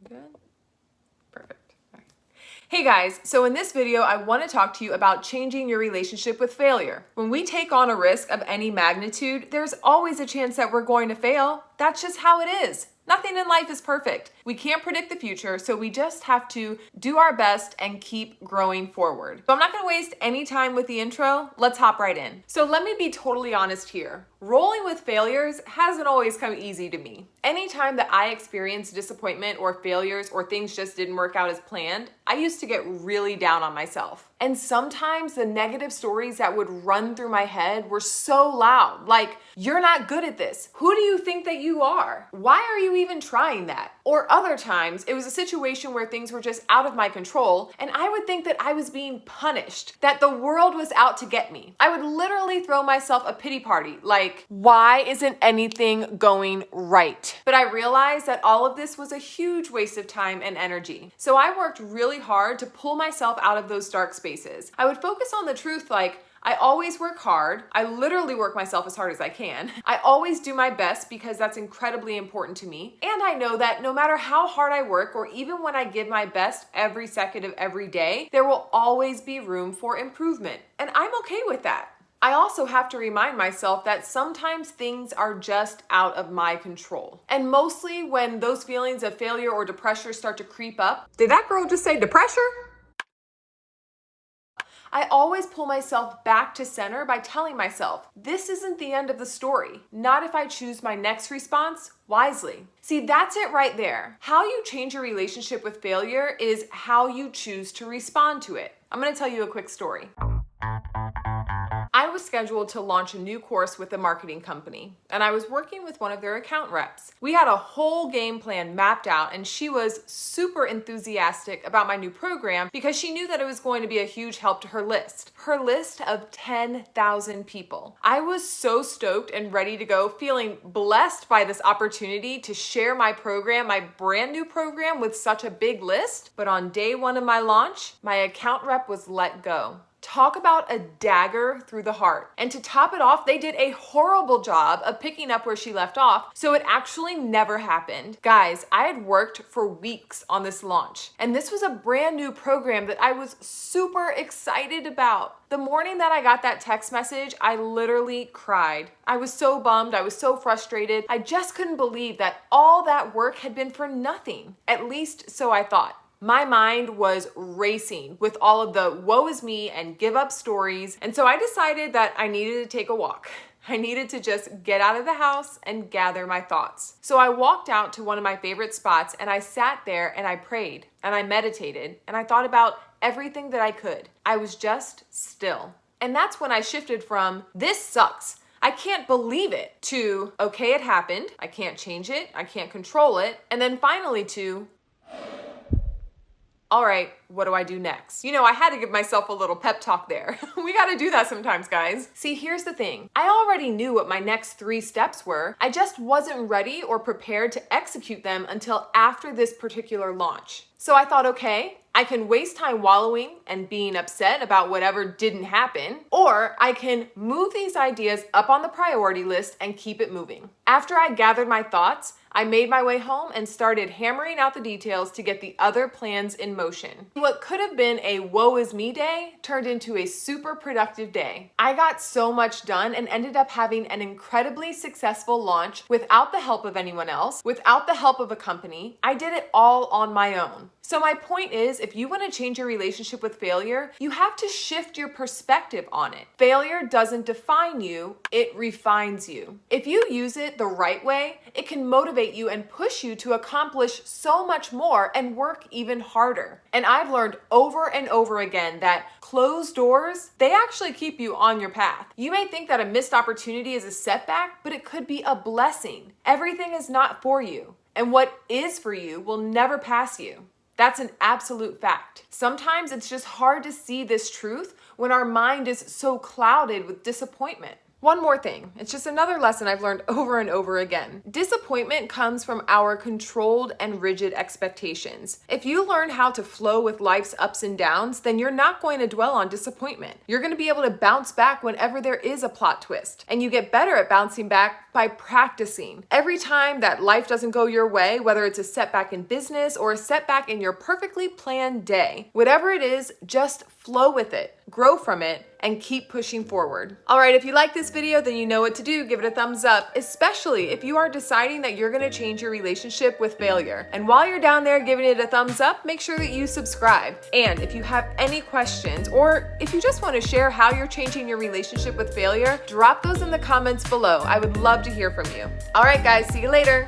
Good. Perfect. All right. Hey guys, so in this video, I want to talk to you about changing your relationship with failure. When we take on a risk of any magnitude, there's always a chance that we're going to fail. That's just how it is. Nothing in life is perfect. We can't predict the future, so we just have to do our best and keep growing forward. So I'm not gonna waste any time with the intro. Let's hop right in. So let me be totally honest here. Rolling with failures hasn't always come easy to me. Anytime that I experience disappointment or failures or things just didn't work out as planned, I used to get really down on myself. And sometimes the negative stories that would run through my head were so loud, like, you're not good at this. Who do you think that you are? Why are you even trying that? Or other times, it was a situation where things were just out of my control, and I would think that I was being punished, that the world was out to get me. I would literally throw myself a pity party, like, why isn't anything going right? But I realized that all of this was a huge waste of time and energy. So I worked really hard to pull myself out of those dark spaces. I would focus on the truth, like, I always work hard. I literally work myself as hard as I can. I always do my best because that's incredibly important to me. And I know that no matter how hard I work, or even when I give my best every second of every day, there will always be room for improvement. And I'm okay with that. I also have to remind myself that sometimes things are just out of my control. And mostly when those feelings of failure or depression start to creep up. Did that girl just say depression? I always pull myself back to center by telling myself, this isn't the end of the story. Not if I choose my next response wisely. See, that's it right there. How you change your relationship with failure is how you choose to respond to it. I'm going to tell you a quick story. I was scheduled to launch a new course with a marketing company, and I was working with one of their account reps. We had a whole game plan mapped out, and she was super enthusiastic about my new program because she knew that it was going to be a huge help to her list of 10,000 people. I was so stoked and ready to go, feeling blessed by this opportunity to share my program, my brand new program, with such a big list. But on day one of my launch, my account rep was let go. Talk about a dagger through the heart. And to top it off, they did a horrible job of picking up where she left off, so it actually never happened. Guys, I had worked for weeks on this launch, and this was a brand new program that I was super excited about. The morning that I got that text message, I literally cried. I was so bummed, I was so frustrated. I just couldn't believe that all that work had been for nothing. At least so I thought. My mind was racing with all of the woe is me and give up stories. And so I decided that I needed to take a walk. I needed to just get out of the house and gather my thoughts. So I walked out to one of my favorite spots and I sat there and I prayed and I meditated and I thought about everything that I could. I was just still. And that's when I shifted from this sucks, I can't believe it, to okay, it happened. I can't change it. I can't control it. And then finally to all right, what do I do next? You know, I had to give myself a little pep talk there. We gotta do that sometimes, guys. See, here's the thing. I already knew what my next 3 steps were. I just wasn't ready or prepared to execute them until after this particular launch. So I thought, okay, I can waste time wallowing and being upset about whatever didn't happen, or I can move these ideas up on the priority list and keep it moving. After I gathered my thoughts, I made my way home and started hammering out the details to get the other plans in motion. What could have been a woe is me day turned into a super productive day. I got so much done and ended up having an incredibly successful launch without the help of anyone else, without the help of a company. I did it all on my own. So my point is, if you want to change your relationship with failure, you have to shift your perspective on it. Failure doesn't define you, it refines you. If you use it the right way, it can motivate you and push you to accomplish so much more and work even harder. And I've learned over and over again that closed doors, they actually keep you on your path. You may think that a missed opportunity is a setback, but it could be a blessing. Everything is not for you, and what is for you will never pass you. That's an absolute fact. Sometimes it's just hard to see this truth when our mind is so clouded with disappointment. One more thing, it's just another lesson I've learned over and over again. Disappointment comes from our controlled and rigid expectations. If you learn how to flow with life's ups and downs, then you're not going to dwell on disappointment. You're going to be able to bounce back whenever there is a plot twist, and you get better at bouncing back by practicing. Every time that life doesn't go your way, whether it's a setback in business or a setback in your perfectly planned day, whatever it is, just flow with it, grow from it, and keep pushing forward. All right, if you like this video, then you know what to do. Give it a thumbs up, especially if you are deciding that you're gonna change your relationship with failure. And while you're down there giving it a thumbs up, make sure that you subscribe. And if you have any questions, or if you just wanna share how you're changing your relationship with failure, drop those in the comments below. I would love to hear from you. All right, guys, see you later.